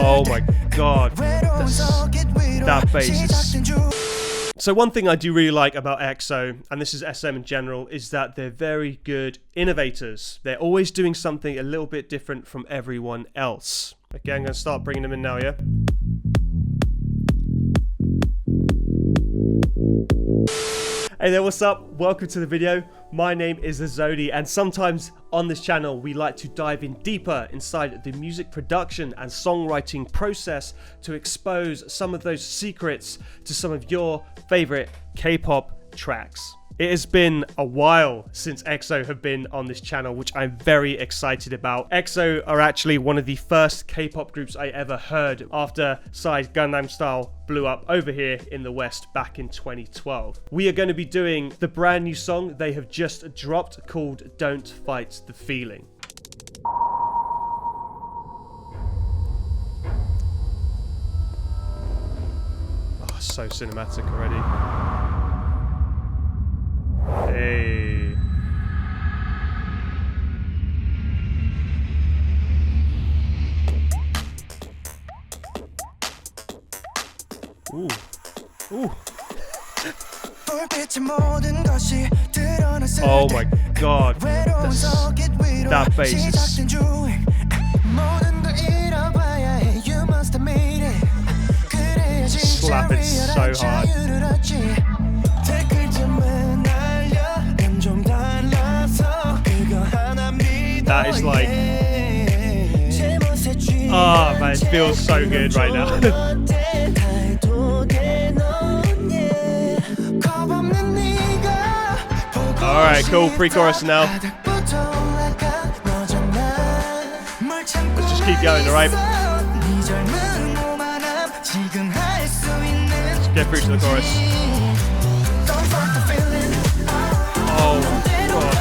Oh my god, that bass is... So one thing I do really like about EXO, and this is SM in general, is that they're very good innovators. They're always doing something a little bit different from everyone else. Okay, I'm going to start bringing them in now, yeah? Hey there, what's up? Welcome to the video. My name is AZODi, and sometimes on this channel we like to dive in deeper inside the music production and songwriting process to expose some of those secrets to some of your favorite K-pop tracks. It has been a while since EXO have been on this channel, which I'm very excited about. EXO are actually one of the first K-pop groups I ever heard after Psy's Gangnam Style blew up over here in the West back in 2012. We are going to be doing the brand new song they have just dropped called Don't Fight the Feeling. Oh, so cinematic already. Hey. Ooh. Ooh. Oh my god. That bass is... slapping so hard. That is like... oh man, it feels so good right now. Alright, cool, pre-chorus now. Let's just keep going, alright? Let's get through to the chorus. Oh god.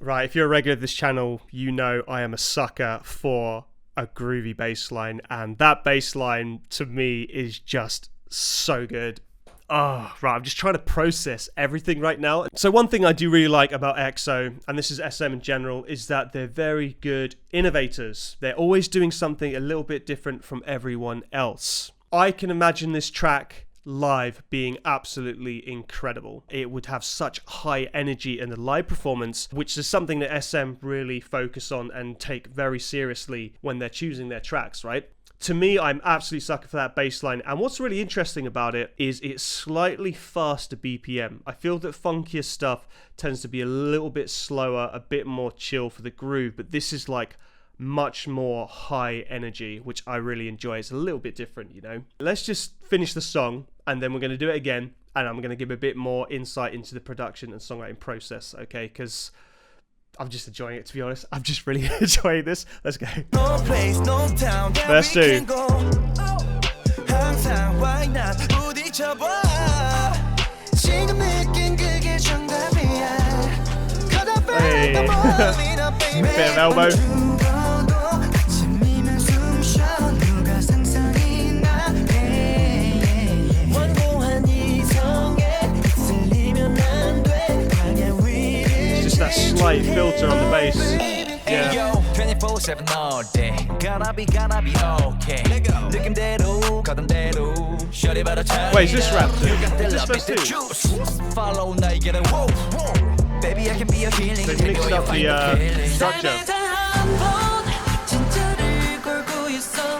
Right, if you're a regular of this channel, you know I am a sucker for a groovy bass line, and that bass line to me is just so good. Oh, right, I'm just trying to process everything right now. So one thing I do really like about EXO, and this is SM in general, is that they're very good innovators. They're always doing something a little bit different from everyone else. I can imagine this track live being absolutely incredible. It would have such high energy in the live performance, which is something that SM really focus on and take very seriously when they're choosing their tracks, right? To me, I'm absolutely sucker for that bass line, and what's really interesting about it is it's slightly faster BPM. I feel that funkier stuff tends to be a little bit slower, a bit more chill for the groove, but this is like much more high energy, which I really enjoy. It's a little bit different, you know. Let's just finish the song, and then we're going to do it again, and I'm going to give a bit more insight into the production and songwriting process, okay? Because I'm just enjoying it, to be honest. I'm just really enjoying this. Let's go. No place, no town, verse 2. Hey. Bit of elbow. That slight filter on the bass. Yeah. 24/7 all day. Gonna be okay. Wait, is this rap too? Is this verse 2? Follow baby, I can be a healing. They've mixed up the structure.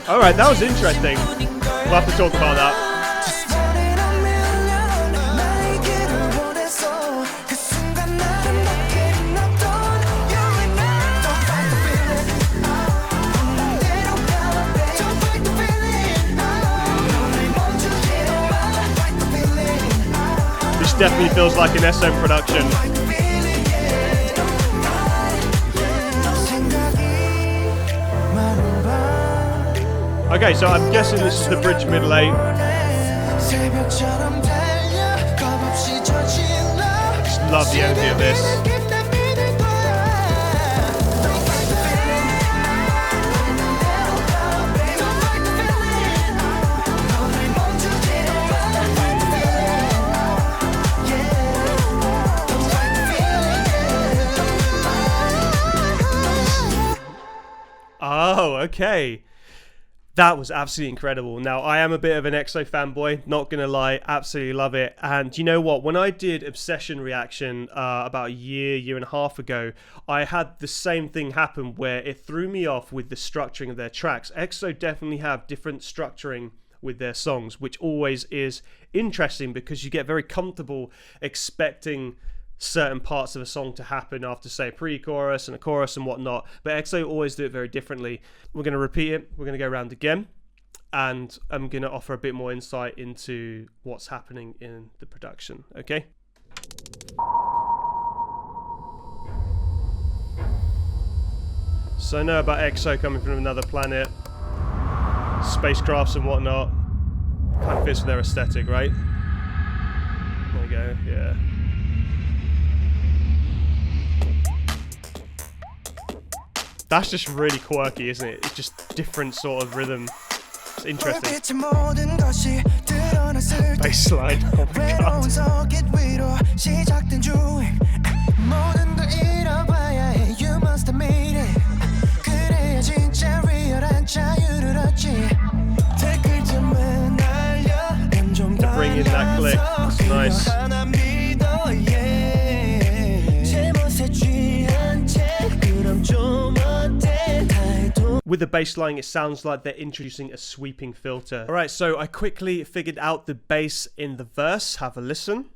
Alright, that was interesting. We'll have to talk about that. Definitely feels like an SM production. Okay, so I'm guessing this is the bridge middle 8. Just love the energy of this. Whoa, okay. That was absolutely incredible. Now, I am a bit of an EXO fanboy, not gonna lie, absolutely love it. And you know what? When I did Obsession Reaction about a year and a half ago, I had the same thing happen where it threw me off with the structuring of their tracks. EXO definitely have different structuring with their songs, which always is interesting because you get very comfortable expecting certain parts of a song to happen after, say, a pre-chorus and a chorus and whatnot, but EXO always do it very differently. We're going to repeat it, we're going to go around again, and I'm going to offer a bit more insight into what's happening in the production, okay? So I know about EXO coming from another planet, spacecrafts and whatnot, kind of fits with their aesthetic, right? There we go, yeah. That's just really quirky, isn't it? It's just different sort of rhythm. It's interesting. Bassline, oh my god. To bring in that click, it's nice. With the bass line, it sounds like they're introducing a sweeping filter. All right, so I quickly figured out the bass in the verse. Have a listen.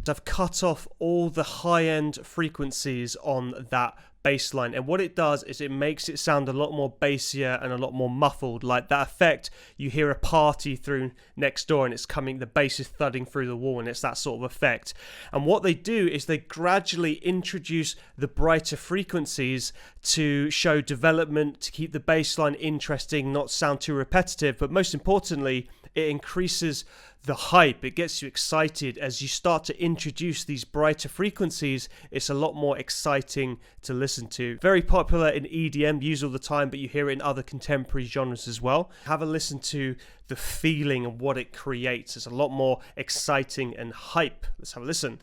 I've cut off all the high-end frequencies on that bass line, and what it does is it makes it sound a lot more bassier and a lot more muffled, like that effect you hear a party through next door and it's coming, the bass is thudding through the wall, and it's that sort of effect. And what they do is they gradually introduce the brighter frequencies to show development, to keep the bass line interesting, not sound too repetitive, but most importantly, it increases the hype. It gets you excited as you start to introduce these brighter frequencies. It's a lot more exciting to listen to. Very popular in EDM, used all the time, but you hear it in other contemporary genres as well. Have a listen to the feeling and what it creates. It's a lot more exciting and hype. Let's have a listen.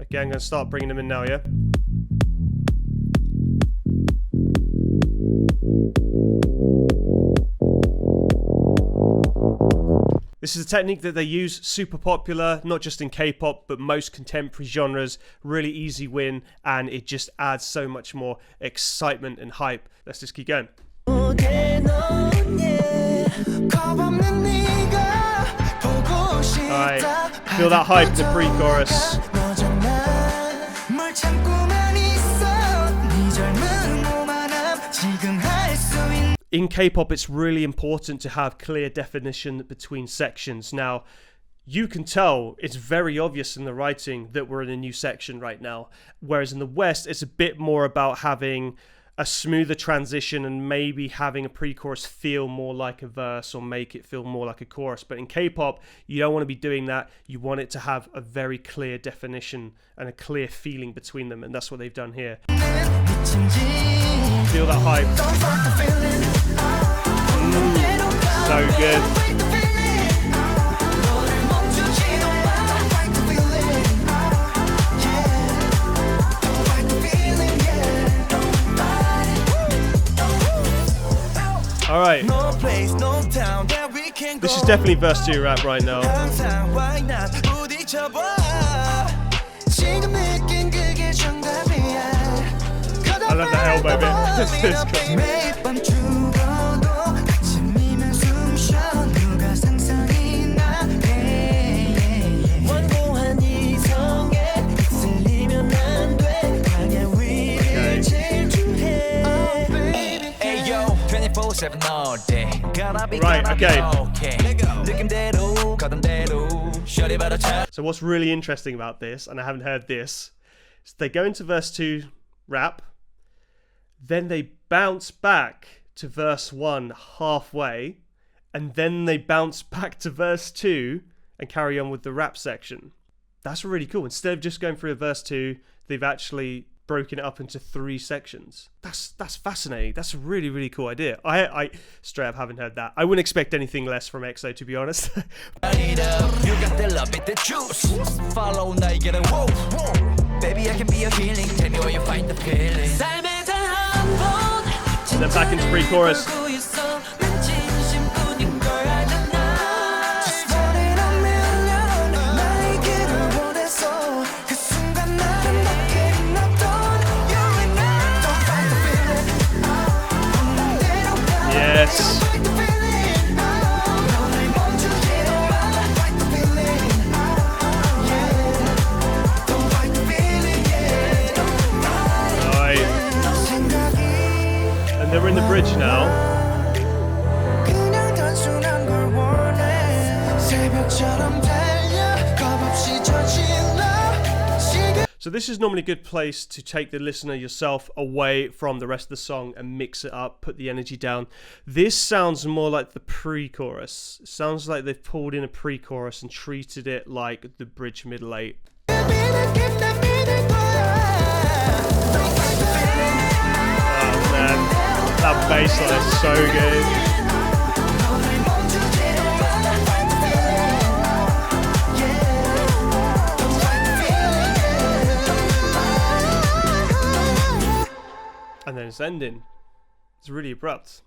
Okay, I'm going to start bringing them in now, yeah? This is a technique that they use, super popular, not just in K-pop, but most contemporary genres. Really easy win, and it just adds so much more excitement and hype. Let's just keep going. Alright, feel that hype in the pre-chorus. In K-pop, it's really important to have clear definition between sections. Now, you can tell it's very obvious in the writing that we're in a new section right now. Whereas in the West, it's a bit more about having a smoother transition and maybe having a pre-chorus feel more like a verse or make it feel more like a chorus. But in K-pop, you don't want to be doing that. You want it to have a very clear definition and a clear feeling between them. And that's what they've done here. Feel that hype. So good. All right. This is definitely verse 2 rap right now. I love the elbow bit. Right, okay. So what's really interesting about this, and I haven't heard this, is they go into verse 2 rap, then they bounce back to verse 1 halfway, and then they bounce back to verse 2 and carry on with the rap section. That's really cool. Instead of just going through a verse 2, they've actually broken it up into 3 sections. That's fascinating. That's a really, really cool idea. I straight up haven't heard that. I wouldn't expect anything less from EXO, to be honest. Baby, I can be a healing. Tell me where you find the feeling. And then back into pre-chorus. Yes. And then we're in the bridge now. So this is normally a good place to take the listener yourself away from the rest of the song and mix it up, put the energy down. This sounds more like the pre-chorus. It sounds like they've pulled in a pre-chorus and treated it like the bridge middle 8. Oh man, that bass line is so good. And then it's ending. It's really abrupt.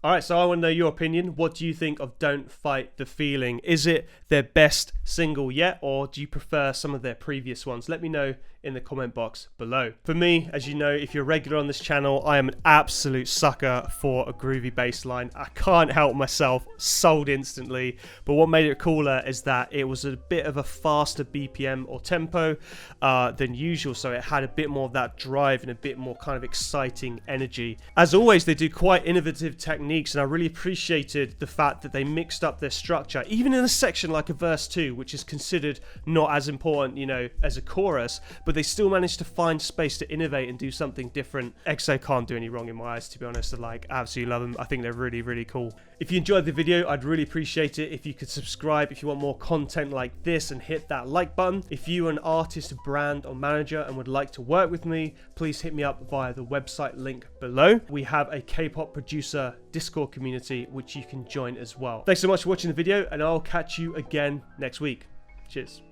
Alright, so I want to know your opinion. What do you think of Don't Fight the Feeling? Is it their best single yet, or do you prefer some of their previous ones? Let me know in the comment box below. For me, as you know, if you're regular on this channel, I am an absolute sucker for a groovy bass line. I can't help myself, sold instantly. But what made it cooler is that it was a bit of a faster BPM or tempo than usual, so it had a bit more of that drive and a bit more kind of exciting energy. As always, they do quite innovative techniques, and I really appreciated the fact that they mixed up their structure, even in a section like a verse 2, which is considered not as important, you know, as a chorus, but they still managed to find space to innovate and do something different. EXO can't do any wrong in my eyes, to be honest. I absolutely love them. I think they're really, really cool. If you enjoyed the video, I'd really appreciate it if you could subscribe if you want more content like this, and hit that like button. If you're an artist, brand or manager and would like to work with me, please hit me up via the website link below. We have a K-pop producer Discord community which you can join as well. Thanks so much for watching the video, and I'll catch you again next week. Cheers.